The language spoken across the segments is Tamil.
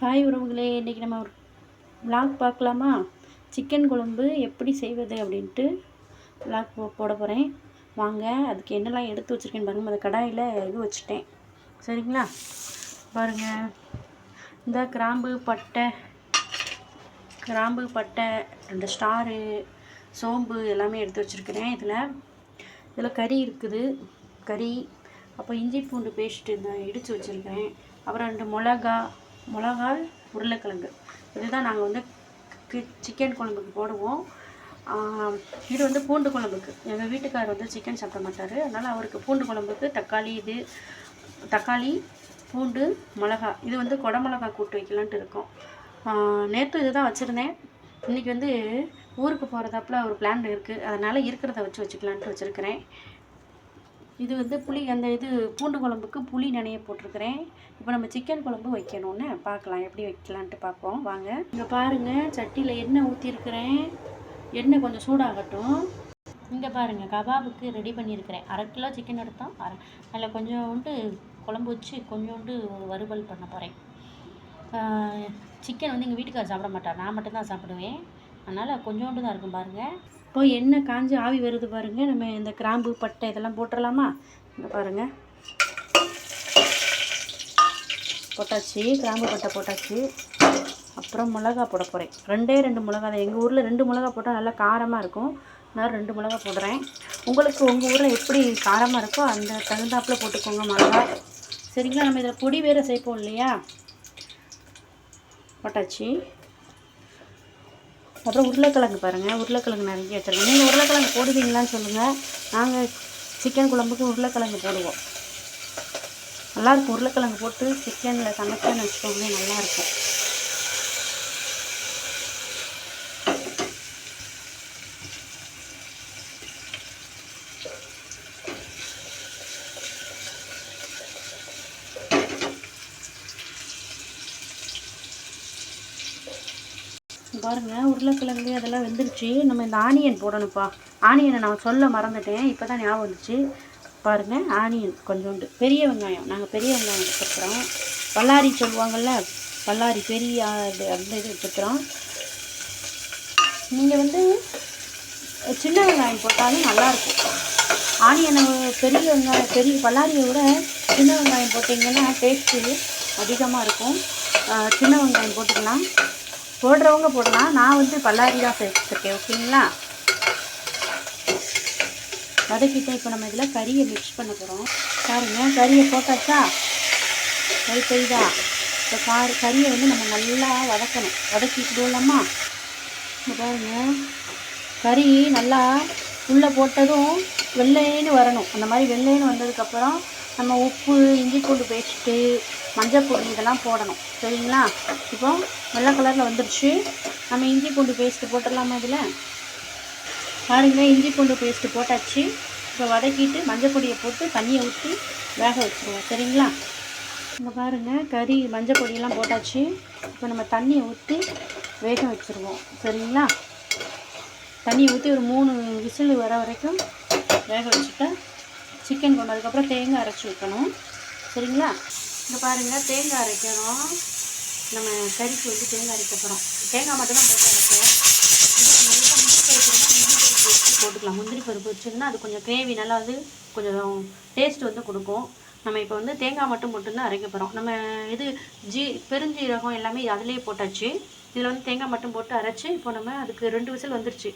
ஹாய் உறவுகளே, இன்றைக்கி நம்ம ஒரு விளாக் பார்க்கலாமா? சிக்கன் குழம்பு எப்படி செய்வது அப்படின்ட்டு விளாக் போட போகிறேன். வாங்க, அதுக்கு என்னெல்லாம் எடுத்து வச்சுருக்கேன்னு பாருங்கள். அந்த கடாயில் இது வச்சுட்டேன், சரிங்களா? பாருங்கள், இந்த கிராம்பு பட்டை 2 ஸ்டாரு, சோம்பு எல்லாமே எடுத்து வச்சுருக்கிறேன். இதில் கறி இருக்குது, கறி. அப்புறம் இஞ்சி பூண்டு பேஸ்ட்டு இந்த இடித்து வச்சுருக்கிறேன். அப்புறம் 2 மிளகாய், உருளைக்கிழங்கு. இதுதான் நாங்கள் வந்து சிக்கன் குழம்புக்கு போடுவோம். இது வந்து பூண்டு குழம்புக்கு. எங்கள் வீட்டுக்காரர் வந்து சிக்கன் சாப்பிட மாட்டார், அதனால் அவருக்கு பூண்டு குழம்புக்கு தக்காளி, பூண்டு, மிளகா. இது வந்து கொடை மிளகா கூட்டு வைக்கலான்ட்டு இருக்கோம். நேற்று இது தான் வச்சுருந்தேன். இன்றைக்கி வந்து ஊருக்கு போகிறதாப்புல ஒரு பிளான் இருக்குது, அதனால் இருக்கிறத வச்சுக்கலான்ட்டு வச்சுருக்கிறேன். இது வந்து பூண்டு குழம்புக்கு புளி நனைய போட்டிருக்கிறேன். இப்போ நம்ம சிக்கன் குழம்பு வைக்கணும்னு பார்க்கலாம், எப்படி வைக்கலான்ட்டு பார்ப்போம் வாங்க. இங்கே பாருங்கள், சட்டியில் எண்ணெய் ஊற்றிருக்கிறேன். எண்ணெய் கொஞ்சம் சூடாகட்டும். இங்கே பாருங்கள், கபாபுக்கு ரெடி பண்ணியிருக்கிறேன். 1/2 கிலோ சிக்கன் எடுத்தோம். அதில் கொஞ்சோண்டு குழம்பு வச்சு கொஞ்சோண்டு வறுவல் பண்ண போகிறேன். சிக்கன் வந்து எங்கள் வீட்டுக்காரர் சாப்பிட மாட்டார், நான் மட்டும்தான் சாப்பிடுவேன், அதனால் கொஞ்சோண்டு தான் இருக்கும் பாருங்கள். இப்போ எண்ணெய் காஞ்சி ஆவி வருது பாருங்கள். நம்ம இந்த கிராம்பு பட்டை இதெல்லாம் போட்டுடலாமா? இங்கே பாருங்கள், போட்டாச்சு. கிராம்பு பட்டை போட்டாச்சு. அப்புறம் மிளகா போட போகிறேன். 2 மிளகா தான். எங்கள் ஊரில் 2 மிளகா போட்டால் நல்லா காரமாக இருக்கும், நான் 2 மிளகா போடுறேன். உங்களுக்கு உங்கள் ஊரில் எப்படி காரமாக இருக்கோ அந்த தகுந்தாப்பில் போட்டுக்கோங்க மிளகா, சரிங்களா? நம்ம இதில் பொடி வேறு சேர்ப்போம் இல்லையா? போட்டாச்சு. அப்புறம் உருளைக்கிழங்கு பாருங்கள், உருளைக்கிழங்கு நிறைய வச்சுருக்கேன். நீங்கள் உருளைக்கிழங்கு போடுவீங்களான்னு சொல்லுங்கள். நாங்கள் சிக்கன் குழம்புக்கு உருளைக்கிழங்கு போடுவோம், நல்லாயிருக்கும். உருளைக்கிழங்கு போட்டு சிக்கனில் சமைச்சோன்னு வச்சுக்கோங்களேன், நல்லாயிருக்கும். பாருங்கள், உருளைக்கிழங்கு அதெல்லாம் வெந்துருச்சு. நம்ம இந்த ஆனியன் போடணும்ப்பா. ஆனியனை நான் சொல்ல மறந்துட்டேன், இப்போ தான் ஞாபகம் வந்துச்சு. பாருங்கள், ஆனியன் கொஞ்சோண்டு, பெரிய வெங்காயம். நாங்கள் பெரிய வெங்காயம் வச்சுருக்குறோம். பல்லாரி சொல்லுவாங்கள்ல, பல்லாரி பெரிய அந்த இது வச்சுருக்குறோம். நீங்கள் வந்து சின்ன வெங்காயம் போட்டாலும் நல்லாயிருக்கும். ஆனியனை பெரிய பல்லாரியை விட சின்ன வெங்காயம் போட்டிங்கன்னா டேஸ்ட்டு அதிகமாக இருக்கும். சின்ன வெங்காயம் போட்டுக்கலாம், போடுறவங்க போடலாம். நான் வந்து பல்லாரி தான் சேர்த்துருக்கேன், ஓகேங்களா? வதக்கிட்டு இப்போ நம்ம இதில் கறியை மிக்ஸ் பண்ண போகிறோம். பாருங்கள், கறியை போட்டாச்சா? கறி பெய்தா? இப்போ கறியை வந்து நம்ம நல்லா வதக்கிக்கிடுவோம்லாமா? இப்போ பாருங்கள், கறி நல்லா உள்ளே போட்டதும் வெள்ளைன்னு வரணும். அந்த மாதிரி வெள்ளைன்னு வந்ததுக்கப்புறம் நம்ம உப்பு, இஞ்சி பூண்டு பேஸ்ட்டு, மஞ்சள் பொடி இதெல்லாம் போடணும், சரிங்களா? இப்போ வெள்ளை கலரில் வந்துடுச்சு. நம்ம இஞ்சி பூண்டு பேஸ்ட்டு போட்டுடலாமா? இதில் பாருங்கள், இஞ்சி பூண்டு பேஸ்ட்டு போட்டாச்சு. இப்போ வதக்கிட்டு மஞ்சள் பொடியை போட்டு தண்ணியை ஊற்றி வேக வச்சுருவோம், சரிங்களா? இங்கே பாருங்கள், கறி மஞ்சள் பொடியெல்லாம் போட்டாச்சு. இப்போ நம்ம தண்ணியை ஊற்றி வேக வச்சுருவோம், சரிங்களா? தண்ணியை ஊற்றி ஒரு 3 விசில் வர வரைக்கும் வேக வச்சுட்டா சிக்கன் கொண்டு. அதுக்கப்புறம் தேங்காய் அரைச்சி வைக்கணும், சரிங்களா? இங்கே பாருங்கள், தேங்காய் அரைக்கணும். நம்ம கறிக்கு வந்து தேங்காய் அரைக்க போகிறோம். தேங்காய் மட்டும்தான் போட்டு அரைக்கிறோம். போட்டுக்கலாம். முந்திரி பருப்பு வச்சுருந்தா அது கொஞ்சம் கிரேவி நல்லா வந்து கொஞ்சம் டேஸ்ட் வந்து கொடுக்கும். நம்ம இப்போ வந்து தேங்காய் மட்டும்தான் அரைக்க போகிறோம். நம்ம இது பெருஞ்சீரகம் எல்லாமே அதிலே போட்டாச்சு. இதில் வந்து தேங்காய் மட்டும் போட்டு அரைச்சி இப்போ நம்ம அதுக்கு 2 விசில் வந்துருச்சு.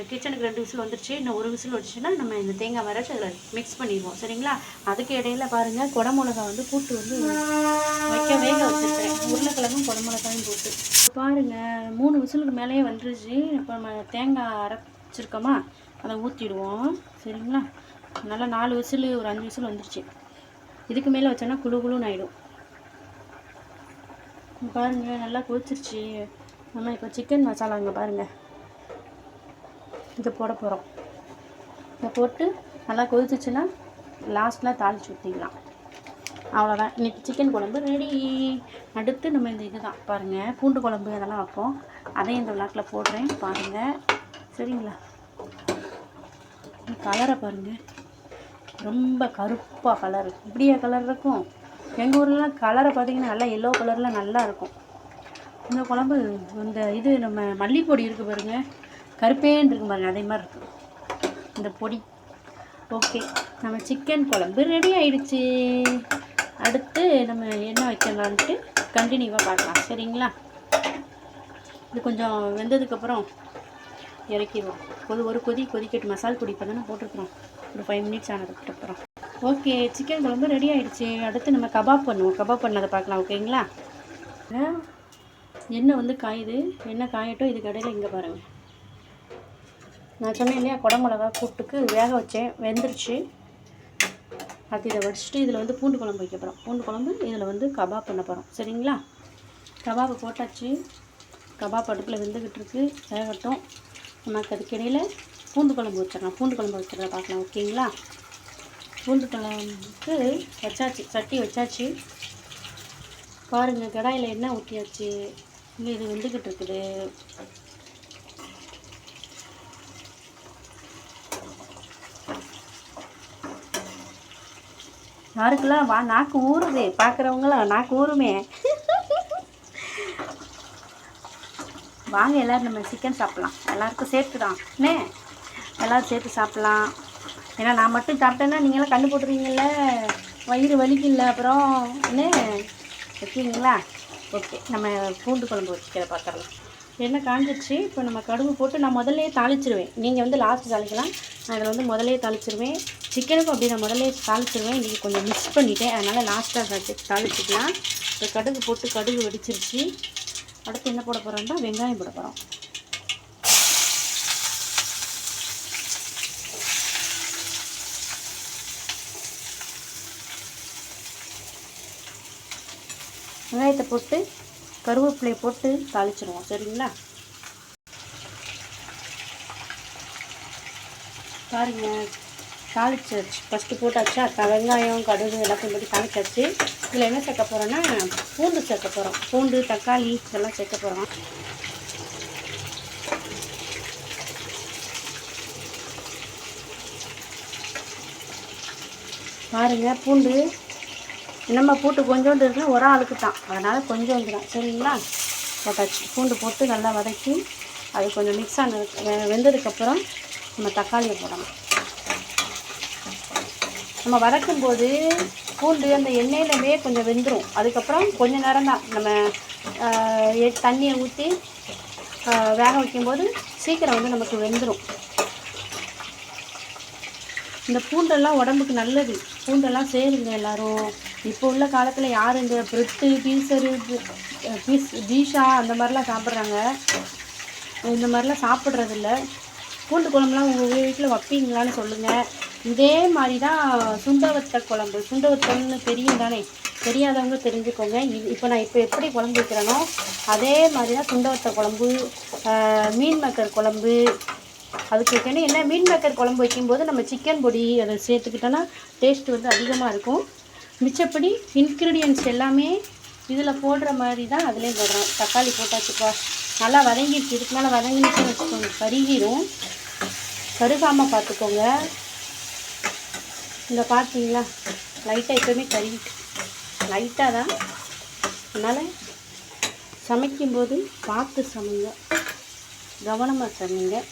கிச்சனுக்கு 2 விசில் வந்துருச்சு. இன்னும் 1 விசில் வச்சுன்னா நம்ம இந்த தேங்காய் வரைச்சி அதில் மிக்ஸ் பண்ணிடுவோம், சரிங்களா? அதுக்கு இடையில பாருங்கள், கொடை மிளகா வந்து கூட்டு வந்து வேக வச்சுருக்கிறேன். உருளைக்கிழங்கும் கொடை மிளகாயும் போட்டு பாருங்கள், 3 விசிலுக்கு மேலேயே வந்துருச்சு. இப்போ நம்ம தேங்காய் அரைச்சிருக்கோமா, அதை ஊற்றிடுவோம், சரிங்களா? நல்லா 4 விசில், ஒரு 5 விசில் வந்துருச்சு. இதுக்கு மேலே வச்சோன்னா குழுன்னு ஆகிடும். பாருங்கள், நல்லா கொதிச்சிருச்சு. நம்ம இப்போ சிக்கன் மசாலா இங்கே பாருங்கள், இதை போட போகிறோம். இதை போட்டு நல்லா கொதிச்சிச்சுன்னா லாஸ்ட்டில் தாளித்து ஊற்றிக்கலாம். அவ்வளோதான், இன்றைக்கி சிக்கன் குழம்பு ரெடி. அடுத்து நம்ம இந்த இது தான் பாருங்கள், பூண்டு குழம்பு அதெல்லாம் வைப்போம். அதையும் இந்த விளாக்கில் போடுறேன் பாருங்கள், சரிங்களா? கலரை பாருங்கள், ரொம்ப கருப்பாக கலர். இப்படியா கலர் இருக்கும்? எங்கள் ஊர்லலாம் கலரை பார்த்திங்கன்னா நல்லா எல்லோ கலரில் நல்லா இருக்கும். இந்த குழம்பு இந்த இது நம்ம மல்லிப்பொடி இருக்குது பாருங்கள், கருப்பேன்னு இருக்குது பாருங்கள், அதே மாதிரி இருக்குது இந்த பொடி. ஓகே, நம்ம சிக்கன் குழம்பு ரெடி ஆயிடுச்சு. அடுத்து நம்ம என்ன வைக்கலான்ட்டு கண்டினியூவாக பார்க்கலாம், சரிங்களா? இது கொஞ்சம் வெந்ததுக்கப்புறம் இறக்கிடுவோம். ஒரு கொதிக்கட்டு. மசால் பொடி இப்போ தானே போட்டுருக்குறோம், ஒரு 5 மினிட்ஸ் ஆனதுக்கப்புறம். ஓகே, சிக்கன் குழம்பு ரெடி ஆகிடுச்சு. அடுத்து நம்ம கபாப் பண்ணுவோம். கபாப் பண்ணதை பார்க்கலாம், ஓகேங்களா? எண்ணெய் வந்து காயுது. எண்ணெய் காயட்டும். இது கடையில் இங்கே பாருங்கள், நான் சொன்னேன் இல்லையா, குடமிளகா கூட்டுக்கு வேக வச்சேன், வெந்துருச்சு. அது இதை வடிச்சிட்டு இதில் வந்து பூண்டு குழம்பு வைக்க போகிறோம். பூண்டு குழம்பு இதில் வந்து கபாப் பண்ண போகிறோம், சரிங்களா? கபாபை போட்டாச்சு. கபாப் அடுப்பில் வெந்துக்கிட்டு இருக்கு, வேகட்டும். நமக்கு அதுக்கிடையில் பூண்டு குழம்பு வச்சிடலாம். பூண்டு குழம்பு வைக்கிறத பார்க்கலாம், ஓகேங்களா? பூண்டு குழம்புக்கு வச்சாச்சு, சட்டி வச்சாச்சு. பாருங்கள், கடாயில் எண்ணெய் ஊற்றியாச்சு. இங்கே இது வெந்துக்கிட்டு இருக்குது. யாருக்கெல்லாம் நாக்கு ஊறுது, பார்க்குறவங்களாம் நாக்கு ஊறுமே. வாங்க எல்லோரும் நம்ம சிக்கன் சாப்பிட்லாம், எல்லாருக்கும் சேர்த்து தான் என்ன, எல்லோரும் சேர்த்து சாப்பிட்லாம். ஏன்னா நான் மட்டும் சாப்பிட்டேன்னா நீங்களாம் கண்டு போட்டுருவீங்கள்ல, வயிறு வலிக்கல அப்புறம் என்ன, ஓகேங்களா? ஓகே, நம்ம பூண்டு குழம்பு வைக்கிற பார்க்கலாம். எண்ணெய் காஞ்சிடுச்சு. இப்போ நம்ம கடுகு போட்டு நான் முதல்லே தாளிச்சிருவேன். நீங்கள் வந்து லாஸ்ட்டு தாளிக்கலாம், நான் இதில் வந்து முதல்லே தாளிச்சிருவேன். சிக்கனுக்கும் அப்படி நான் முதல்லே தாளிச்சிருவேன். இன்றைக்கி கொஞ்சம் மிக்ஸ் பண்ணிவிட்டேன், அதனால் லாஸ்ட்டாக தாளிச்சிக்கலாம். இப்போ கடுகு போட்டு கடுகு வெடிச்சிருச்சு. அடுத்து என்ன போட போகிறோம்னா வெங்காயம் போட போகிறோம். வெங்காயத்தை போட்டு கருவேப்பிலையை போட்டு தாளிச்சிடுவோம், சரிங்களா? பாருங்கள், தாளிச்சாச்சு. ஃபஸ்ட்டு போட்டாச்சா, வெங்காயம் கடுகு எல்லாத்தையும் போட்டு தாளிச்சாச்சு. இதில் என்ன சேர்க்க போகிறோன்னா பூண்டு சேர்க்க போகிறோம். பூண்டு, தக்காளி இதெல்லாம் சேர்க்க போகிறோம். பாருங்கள், பூண்டு நம்ம பூட்டு கொஞ்சோண்டு இருக்குன்னா ஒரு ஆளுக்கு தான், அதனால் கொஞ்சோண்டு தான், சரிங்களா? போட்டாச்சு. பூண்டு போட்டு நல்லா வதக்கி அது கொஞ்சம் மிக்ஸ் வெந்ததுக்கப்புறம் நம்ம தக்காளியை போடணும். நம்ம வதக்கும்போது பூண்டு அந்த எண்ணெயிலவே கொஞ்சம் வெந்துடும். அதுக்கப்புறம் கொஞ்சம் நேரம் தான் நம்ம தண்ணியை ஊற்றி வேக வைக்கும்போது சீக்கிரம் வந்து நமக்கு வெந்துடும். இந்த பூண்டெல்லாம் உடம்புக்கு நல்லது, பூண்டெல்லாம் சேருங்க எல்லோரும். இப்போ உள்ள காலத்தில் யார் இந்த ப்ரெட்டு பீஸா அந்த மாதிரிலாம் சாப்பிட்றாங்க, இந்த மாதிரிலாம் சாப்பிட்றதில்ல. பூண்டு குழம்புலாம் உங்கள் வீட்டில் வைப்பீங்களான்னு சொல்லுங்கள். இதே மாதிரி தான் சுண்டவத்த குழம்பு, சுண்டவத்தம்னு தெரியும் தானே, தெரியாதவங்க தெரிஞ்சுக்கோங்க. இப்போ நான் எப்படி குழம்பு வைக்கிறேனோ அதே மாதிரி தான் சுண்டவத்த குழம்பு, மீன் மக்கர் குழம்பு. அதுக்கு வைக்கணும். என்ன, மீன் மேக்கர் குழம்பு வைக்கும்போது நம்ம சிக்கன் பொடி அதை சேர்த்துக்கிட்டோன்னா டேஸ்ட் வந்து அதிகமாக இருக்கும். மிச்சப்படி இன்க்ரீடியன்ட்ஸ் எல்லாமே இதில் போடுற மாதிரி தான் அதுலேயும் போடுறோம். தக்காளி போட்டாச்சுப்பா, நல்லா வதங்கிடுச்சு. இதுக்கு மேலே வதங்கிடுச்சுன்னு வச்சுக்கோங்க, கருகிடும். கருகாமல் பார்த்துக்கோங்க. இந்த பார்த்தீங்களா, லைட்டாக எப்போவுமே கருகிட்டு லைட்டாக தான், அதனால் சமைக்கும்போது பார்த்து சமைங்க, கவனமாக சமைங்க.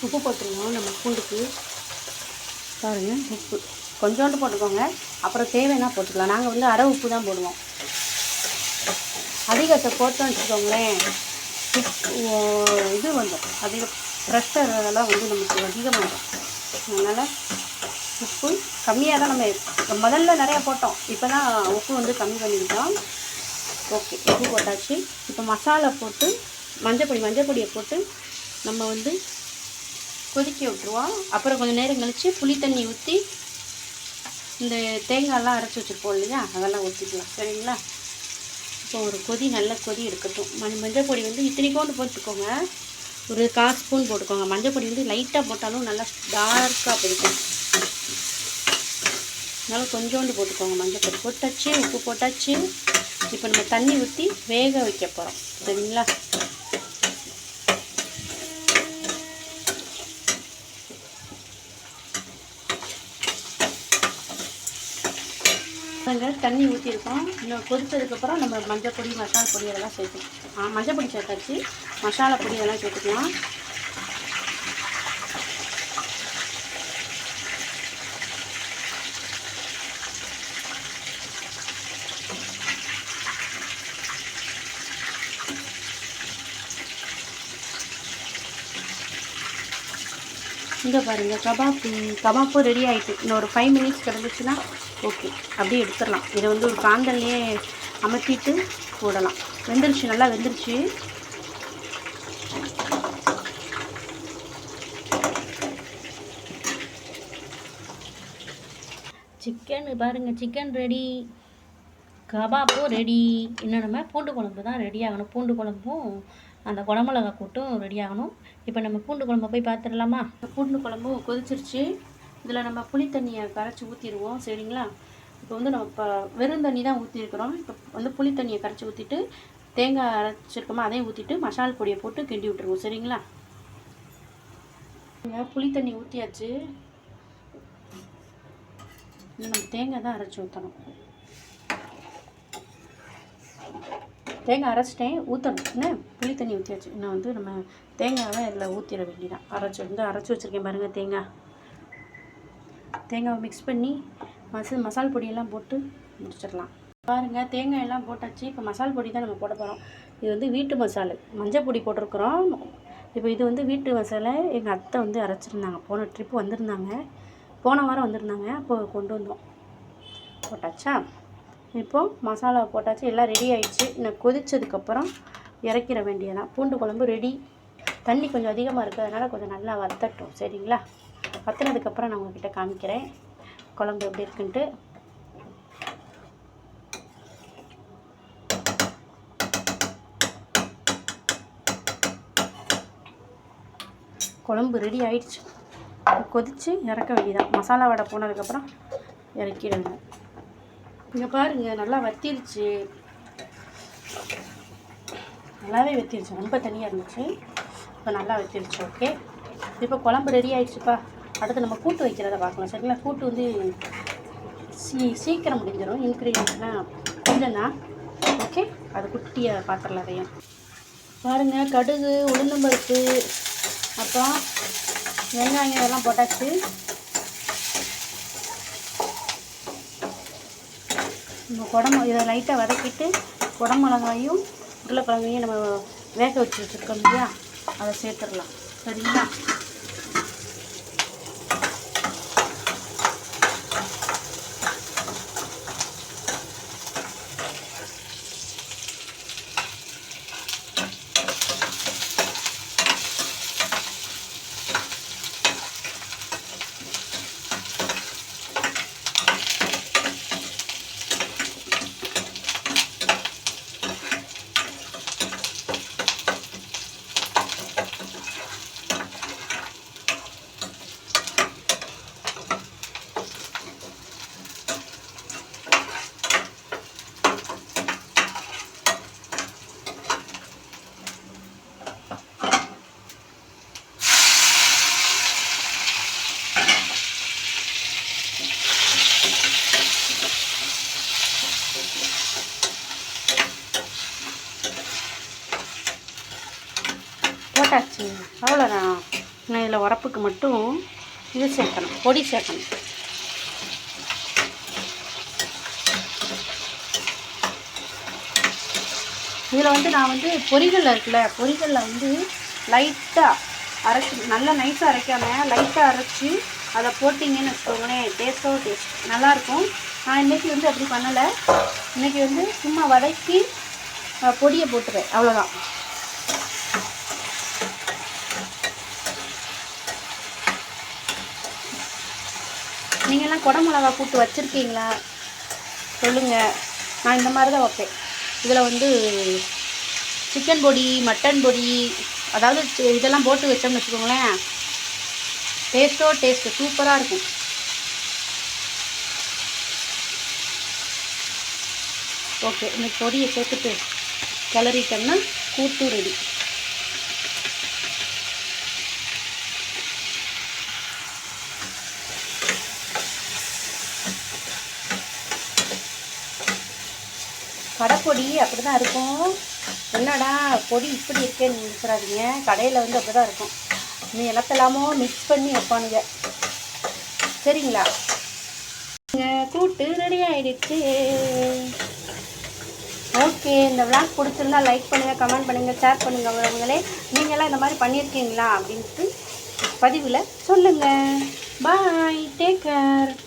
உப்பு போட்டுருவோம். நம்ம பூண்டுக்கு பாருங்கள், உப்பு கொஞ்சோண்டு போட்டுக்கோங்க, அப்புறம் தேவைன்னா போட்டுக்கலாம். நாங்கள் வந்து அரை உப்பு தான் போடுவோம். அதிகத்தை போட்டோன்னு வச்சுக்கோங்களேன், இது வந்துடும், அதிக ப்ரெஷர் அதெல்லாம் வந்து நமக்கு அதிகமாகிடும். அதனால் உப்பு கம்மியாக தான் நம்ம முதல்ல நிறையா போட்டோம், இப்போ தான் உப்பு வந்து கம்மி பண்ணிக்கிட்டோம். ஓகே, உப்பு போட்டாச்சு. இப்போ மசாலா போட்டு மஞ்சப்பொடியை போட்டு நம்ம வந்து கொதிக்க விட்டுருவோம். அப்புறம் கொஞ்சம் நேரம் கழித்து புளி தண்ணி ஊற்றி இந்த தேங்காயெல்லாம் அரைச்சி வச்சுருப்போம் இல்லையா, அதெல்லாம் ஊற்றிக்கலாம். சரிங்களா? இப்போ ஒரு கொதி, நல்ல கொதி எடுக்கட்டும். மஞ்சள் பொடி வந்து இத்தனைக்கோண்டு போட்டுக்கோங்க, ஒரு 1/4 ஸ்பூன் போட்டுக்கோங்க. மஞ்சள் பொடி வந்து லைட்டாக போட்டாலும் நல்லா டார்க்காக பிடிக்கும், அதனால் கொஞ்சோண்டு போட்டுக்கோங்க. மஞ்சள் பொடி போட்டாச்சு, உப்பு போட்டாச்சு. இப்போ நம்ம தண்ணி ஊற்றி வேக வைக்க போகிறோம். சரிங்களா? நாங்கள் தண்ணி ஊற்றிருக்கோம். இன்னும் கொதித்ததுக்கப்புறம் நம்ம மஞ்சள் பொடி, மசாலா பொடி அதெல்லாம் சேர்த்துக்கலாம். மஞ்சள் பொடி சேர்த்தாச்சு, மசாலா பொடி அதெல்லாம் சேர்த்துக்கலாம். இங்கே பாருங்கள், கபாப்பு ரெடி ஆகிட்டு. இன்னும் ஒரு 5 மினிட்ஸ் கிடந்துச்சுன்னா ஓகே, அப்படியே எடுத்துடலாம். இதை வந்து ஒரு காந்தல்லையே அமர்த்திட்டு போடலாம். வெந்துருச்சு, நல்லா வெந்துருச்சு. சிக்கன் பாருங்கள், சிக்கன் ரெடி, கபாப்பும் ரெடி. இன்னும் நம்ம பூண்டு குழம்பு தான் ரெடி ஆகணும். பூண்டு குழம்பும் அந்த குடமிளகா கூட்டும் ரெடி ஆகணும். இப்போ நம்ம பூண்டு குழம்பை போய் பார்த்துடலாமா? பூண்டு குழம்பும் கொதிச்சிருச்சு. இதில் நம்ம புளி தண்ணியை கரைச்சி ஊற்றிடுவோம். சரிங்களா? இப்போ வந்து நம்ம இப்போ வெறும் தண்ணி தான் ஊற்றிருக்கிறோம். இப்போ வந்து புளி தண்ணியை கரைச்சி ஊற்றிட்டு தேங்காய் அரைச்சிருக்கோமா அதையும் ஊற்றிட்டு மசால் பொடியை போட்டு கிண்டி விட்டுருவோம். சரிங்களா? புளி தண்ணி ஊற்றியாச்சு. நம்ம தேங்காய் தான் அரைச்சி ஊற்றணும். தேங்காய் அரைச்சிட்டேன், ஊற்றணும். என்ன, புளி தண்ணி ஊற்றியாச்சு. இன்னும் வந்து நம்ம தேங்காவை இதில் ஊற்றிட வேண்டியதான். அரைச்சி வச்சுருக்கேன் பாருங்கள். தேங்காவை மிக்ஸ் பண்ணி மசால் பொடியெல்லாம் போட்டு முடிச்சிடலாம். பாருங்கள், தேங்காய் எல்லாம் போட்டாச்சு. இப்போ மசால் பொடி தான் நம்ம போட போகிறோம். இது வந்து வீட்டு மசாலா, மஞ்சள் பொடி போட்டிருக்கிறோம். இப்போ இது வந்து வீட்டு மசாலா. எங்கள் அத்தை வந்து அரைச்சிருந்தாங்க, போன ட்ரிப்பு வந்திருந்தாங்க, போன வாரம் வந்திருந்தாங்க, அப்போ கொண்டு வந்தோம். போட்டாச்சா? இப்போது மசாலா போட்டாச்சு, எல்லாம் ரெடி ஆகிடுச்சு. இன்னும் கொதித்ததுக்கப்புறம் இறக்கிற வேண்டியதான். பூண்டு குழம்பு ரெடி. தண்ணி கொஞ்சம் அதிகமாக இருக்கிறதுனால கொஞ்சம் நல்லா வத்தட்டும். சரிங்களா? வத்தினதுக்கப்புறம் நான் உங்கள்கிட்ட காமிக்கிறேன் குழம்பு எப்படி இருக்குன்ட்டு. குழம்பு ரெடி ஆகிடுச்சு. கொதித்து இறக்க வேண்டியதான். மசாலா வடை போனதுக்கப்புறம் இறக்கிடுங்க. இங்கே பாருங்கள், நல்லா வத்திருச்சு, நல்லாவே வத்திருச்சு. ரொம்ப தனியாக இருந்துச்சு, இப்போ நல்லா வத்திருச்சு. ஓகே, இப்போ குழம்பு ரெடி ஆகிடுச்சுப்பா. அடுத்து நம்ம கூட்டு வைக்கிறத பார்க்கலாம். சரிங்களா? கூட்டு வந்து சீக்கிரம் முடிஞ்சிடும். இன்க்ரீடியன்ட்லாம் கொஞ்சம் தான். ஓகே, அது குட்டியை பாத்திரலாம். அதையும் பாருங்கள், கடுகு, உளுந்தம்பருப்பு, அப்புறம் வெங்காயம் இதெல்லாம் போட்டாச்சு. நம்ம இதை லைட்டாக வதக்கிட்டு குடமிளகாயும் உருளைக்கிழங்கையும் நம்ம வேக வச்சு வச்சுருக்கோம் இல்லையா, அதை சேர்த்துடலாம். சரிங்களா? போட்டாச்சு, அவ்வளோதான். நான் இதில் உரப்புக்கு மட்டும் இது சேர்க்கணும், பொடி சேர்க்கணும். இதில் வந்து நான் வந்து பொரிகளில் இருக்குல்ல, பொரிகளில் வந்து லைட்டாக அரைச்சி, நல்லா நைஸாக அரைக்காமல் லைட்டாக அரைச்சி அதை போட்டிங்கன்னு வச்சுக்கோங்களேன், டேஸ்ட் நல்லாயிருக்கும். நான் இன்றைக்கி வந்து அப்படி பண்ணலை. இன்றைக்கி வந்து சும்மா வதக்கி பொடியை போட்டுருவேன், அவ்வளோதான். நீங்கள்லாம் குடை மிளகா கூட்டு வச்சுருக்கீங்களா சொல்லுங்கள். நான் இந்த மாதிரி தான் வைப்பேன். இதில் வந்து சிக்கன் பொடி, மட்டன் பொடி, அதாவது இதெல்லாம் போட்டு வச்சோம்னு வச்சுக்கோங்களேன், டேஸ்ட்டு சூப்பராக இருக்கும். ஓகே, இந்த பொடியை சேர்த்துட்டு கிளறிட்டோம்னா கூட்டு ரெடி. கடைப்பொடி அப்படி தான் இருக்கும். என்னடா பொடி இப்படி இருக்கேன்னு நினைச்சிடாதீங்க, கடையில் வந்து அப்படி தான் இருக்கும். நீ எல்லாத்தெல்லாமோ மிக்ஸ் பண்ணி வைப்பானுங்க. சரிங்களா? கூட்டு ரெடி ஆகிடுச்சு. ஓகே, இந்த விளாக் பிடிச்சிருந்தா லைக் பண்ணுங்கள், கமெண்ட் பண்ணுங்கள், ஷேர் பண்ணுங்கள். உங்களே நீங்களாம் இந்த மாதிரி பண்ணியிருக்கீங்களா அப்படின்ட்டு பதிவில் சொல்லுங்கள். பாய், டேக் கேர்.